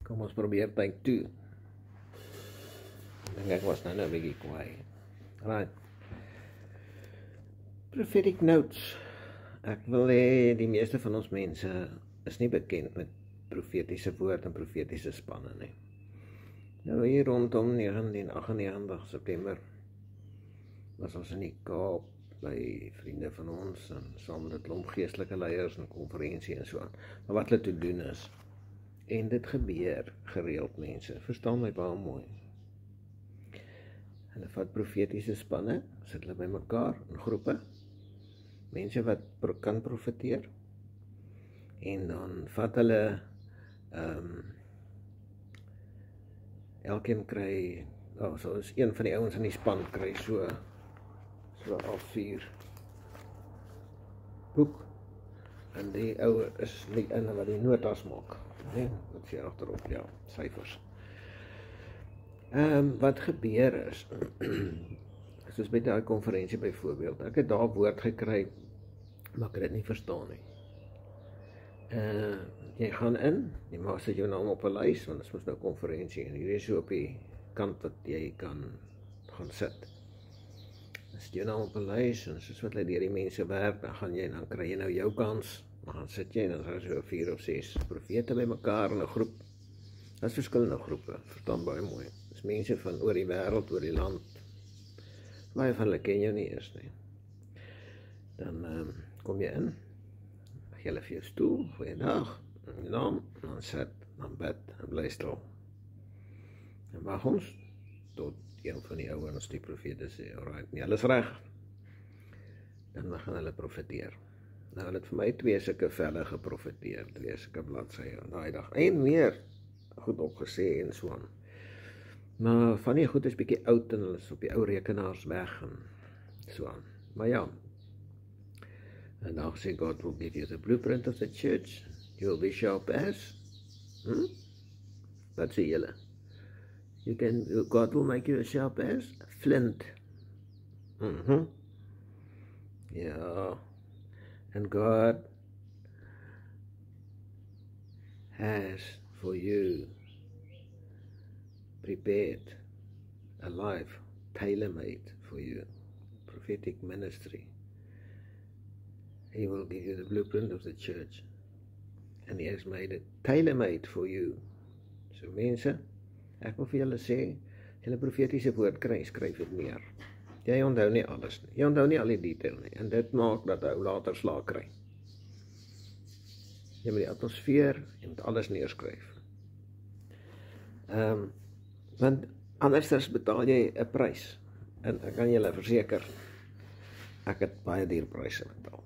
Kom ons probeer take 2. Dink ek was nou 'n bietjie kwaai. Right. Prophetic notes. Ek wil hê die meeste van ons mense is nie bekend met profetiese woord en profetiese spanne nie. Nou hier rondom 1998 September was ons in die Kaap by vriende van ons en saam met 'n klomp geestelike leiers en konferensie en so aan. Maar wat hulle te doen is, en dit gebeur gereeld mense, verstaan my baie mooi. Hulle vat profetiese spanne, sit hulle by mekaar in groepe, mense wat kan profeteer, en dan vat hulle elkeen kry, so is een van die ouens in die span kry so A4 boek, en die ou is die ene wat die notas maak, nee, wat sê agterop, ja, syfers. Wat gebeur is, soos by daai konferensie byvoorbeeld, ek het daar woord gekry, maar ek het dit nie verstaan nie. Jy gaan in, jy maak sit jou naam op 'n lys, want dit is mos nou konferensie, en hier is so op die kant wat jy kan gaan sit. Dan sit jou naam op 'n lys, en soos wat hulle deur die mense werk, dan kry jy nou jou kans, maar dan sit jy, en dan is so 4 of 6 profete by mekaar in 'n groep. Dit is verskillende groepe, verstaan baie mooi. Dis mense van oor die wêreld, oor die land. Baie van hulle ken jou nie eers nie. Dan kom jy in, gee hulle vir jou stoel, goeiedag, en dan sit, dan bid, en bly stil. En wag ons, tot een van die ouens, die profete sê, alright, nie alles reg. Dan gaan hulle profeteer. Nou, hulle het vir my 2 sulke velle geprofeteer, 2 sulke bladsye aan daai dag, en meer goed opgesê en so aan. Maar van die goed is bietjie oud en hulle is op die ou rekenaars weg en so aan. Maar ja, en dan sê God will give you the blueprint of the church, you will be sharp as, wat sê julle? God will make you as sharp as flint. Ja, and God has for you prepared a life tailor-made for you, prophetic ministry. He will give you the blueprint of the church, and He has made it tailor-made for you. So mense, ek wil vir julle sê, julle profetiese woord kry, skryf dit neer. Jy onthou nie alles nie, jy onthou nie al die detail nie, en dit maak dat ou later slaag kry. Jy moet die atmosfeer, jy moet alles neerskryf. Want anders betaal jy 'n prys, en ek kan julle verseker, ek het baie duur pryse betaal.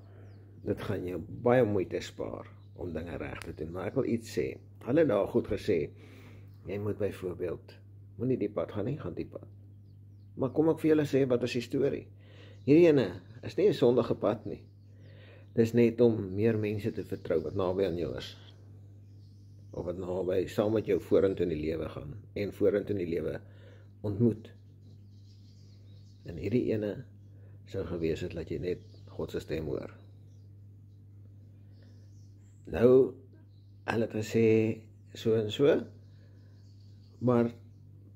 Dit gaan jou baie moeite spaar om dinge reg te doen, maar ek wil iets sê. Hulle het daar goed gesê, jy moet byvoorbeeld, moenie die pad gaan nie, gaan die pad. Maar kom ek vir julle sê, wat is die storie? Hierdie ene is nie 'n sondige pad nie. Dis net om meer mense te vertrou wat naby aan jou is. Of wat naby saam met jou vorentoe in die lewe gaan en vorentoe in die lewe ontmoet. En hierdie ene sou gewees het dat jy net God se stem hoor. Nou, hulle het gesê so en so, maar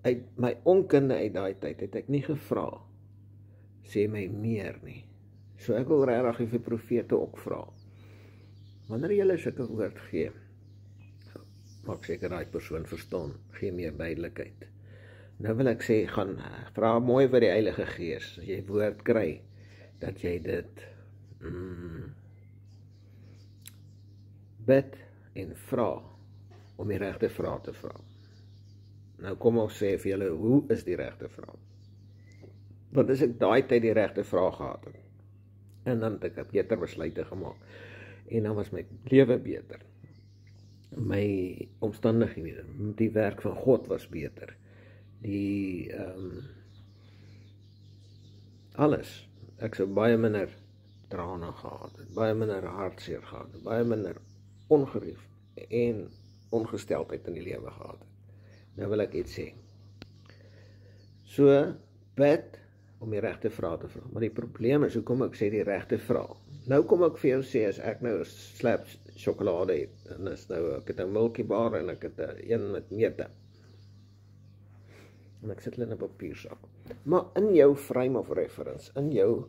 uit my onkunde uit daai tyd het ek nie gevra, sê my meer nie. So ek wil regtig vir profete ook vra, wanneer julle sulke woord gee, maak seker daai persoon verstaan, gee meer duidelikheid. Nou wil ek sê, gaan vra mooi vir die Heilige Gees, as jy woord kry, dat jy dit bid en vra, om die regte vrae te vra. Nou kom ons sê vir julle, hoe is die regte vraag? Want as ek daai tyd die regte vraag gehad het, en dan het ek beter besluite gemaak, en dan was my lewe beter, my omstandighede, die werk van God was beter, die alles, ek sou baie minder trane gehad het, baie minder hartseer gehad het, baie minder ongerief en ongesteldheid in die lewe gehad het. Nou wil ek iets sê. So, bid om die regte vrae te vra. Maar die probleem is, hoekom ek sê die regte vrae? Nou kom ek vir jou sê, as ek nou sjokolade het. En is nou, ek het 'n Milky Bar en ek het 'n met neute. En ek sit hulle in 'n papiersak. Maar in jou frame of reference, in jou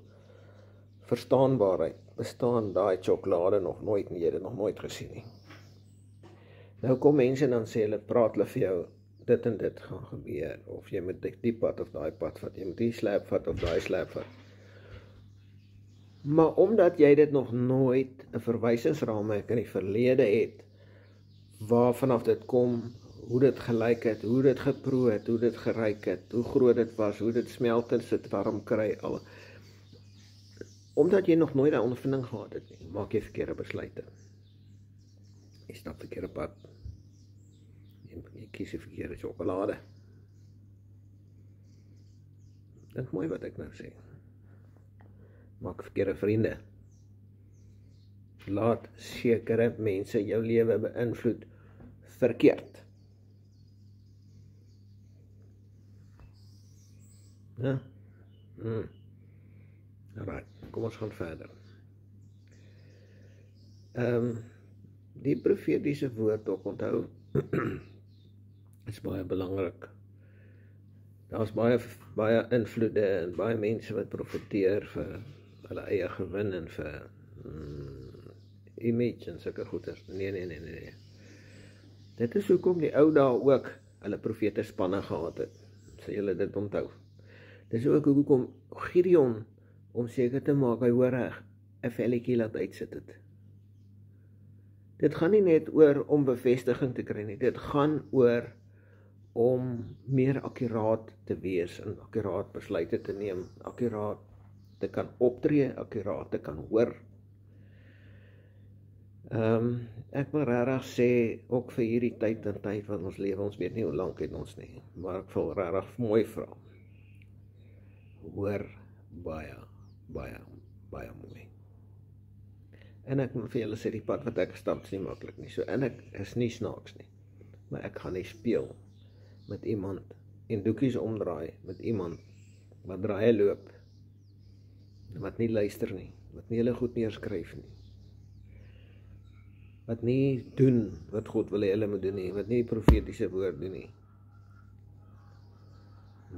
verstaanbaarheid, bestaan daai sjokolade nog nooit nie, jy het dit nog nooit gesien nie. Nou kom mense en dan sê hulle, praat hulle vir jou, dit en dit gaan gebeur, of jy moet die pad of daai pad vat, jy moet die slap vat of daai slap vat. Maar omdat jy dit nog nooit 'n verwysingsraamwerk in die verlede het, waarvanaf dit kom, hoe dit gelyk het, hoe dit geproe het, hoe dit geruik het, hoe groot dit was, hoe dit smelt en sit warm kry, al. Omdat jy nog nooit 'n ondervinding gehad het nie, maak jy verkeerde besluite. Jy stap verkeerde pad. Jy kies die verkeerde sjokolade. Dink mooi wat ek nou sê. Maak verkeerde vriende. Laat sekere mense jou lewe beïnvloed verkeerd. Ja? Alright, kom ons gaan verder. Die profetiese woord ook onthou, is baie belangrik. Daar's baie invloede en baie mense wat profeteer vir hulle eie gewin en vir image en sulke goeders. Nee. Dit is hoekom die ou dae ook hulle profetespanne gehad het. Sê julle dit onthou. Dis ook hoekom Gideon, om seker te maak, hy hoor 'n velletjie laat uitsit het. Dit gaan nie net oor om bevestiging te kry nie, dit gaan oor om meer akkuraat te wees en akkuraat besluite te neem, akkuraat te kan optree, akkuraat te kan hoor. Ek wil regtig sê, ook vir hierdie tyd en tyd wat ons lewe, ons weet nie hoe lank het ons nie, maar ek wil regtig mooi vra. Hoor baie mooi. En ek moet vir julle sê, die pad wat ek stap is nie maklik nie, en ek is nie snaaks nie, maar ek gaan nie speel met iemand en doekies omdraai met iemand wat draaie loop, wat nie luister nie, wat nie hulle goed neerskryf nie, wat nie doen wat God wil hê hulle moet doen nie, wat nie profetiese woord doen nie.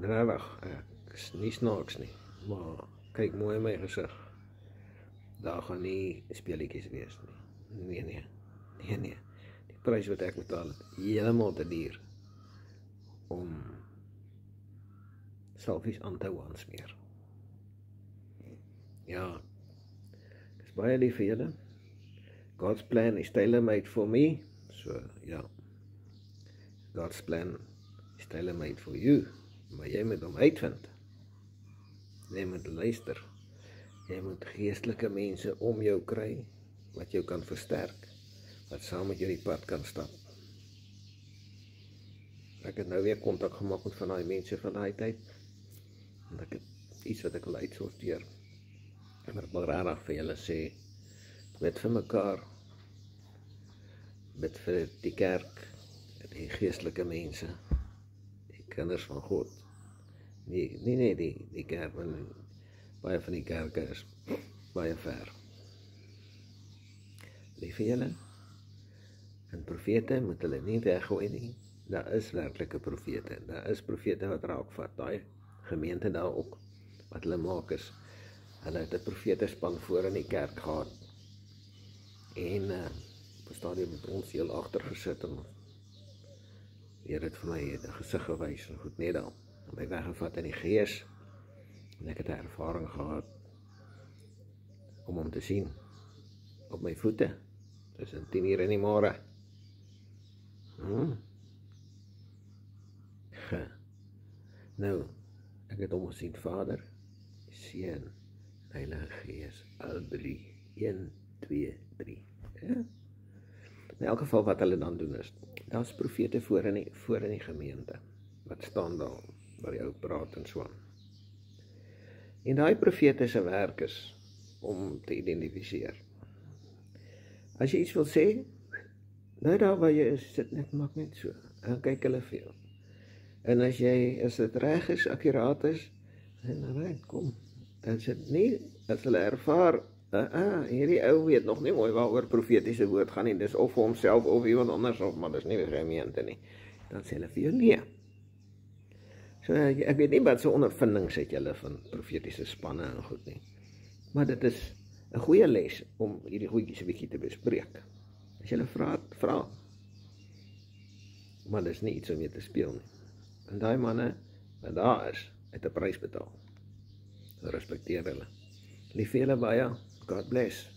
Regtig, ek is nie snaaks nie, maar kyk mooi in my gesig. Daar gaan nie speletjies wees nie. Nee. Die prys wat ek betaal het, heeltemal te duur om selfies aan te hou aansmeer. Ja, ek is baie lief vir julle. God's plan is tailor-made for me. So, ja. God's plan is tailor-made for you. Maar jy moet hom uitvind. Jy moet luister. Jy moet geestelike mense om jou kry, wat jou kan versterk, wat saam met jou die pad kan stap. Ek het nou weer kontak gemaak met van die mense van die tyd, en ek het iets wat ek wil uitsorteer. Maar ek wil regtig vir julle sê, bid vir mekaar, bid vir die kerk, die geestelike mense, die kinders van God, nie die kerk, want baie van die kerke is baie ver. Lief vir julle, en profete moet hulle nie weggooi nie. Daar is werklike profete, daar is profete wat raakvat, daai gemeente daar ook, wat hulle maak is, hulle het 'n profetespan voor in die kerk gehad, en op 'n stadium met ons heel agter gesit, en Here het vir my 'n gesig gewys, en goed net daar, my weggevat in die gees, en ek het 'n ervaring gehad, om hom te sien, op my voete, tussen 10:00 in die môre. Nou, ek het hom gesien, Vader, Seun, Heilige Gees, al 3, 1, 2, 3. Ja? In elk geval wat hulle dan doen is, daar's profete voor in die gemeente, wat staan daar, waar jy ook praat en so aan. En daai profete se werk is, om te identifiseer. As jy iets wil sê, nou daar waar jy is, sit net, maak net so, en kyk hulle vir jou. En as dit reg is, akkuraat is, en right, kom. As dit nie, as hulle ervaar, hierdie ou weet nog nie mooi waaroor profetiese woord gaan nie, dis of vir homself of iemand anders, of maar dis nie weer gemeente nie. Dan sê hulle vir jou nee. So ek weet nie wat so ondervindings het julle van profetiese spanne en goed nie. Maar dit is 'n goeie les om hierdie goedjies 'n bietjie te bespreek. As julle vra. Maar dis nie iets om mee te speel nie. En daai manne wat daar is, het 'n prys betaal. Respekteer hulle. Lief vir julle baie. God bless.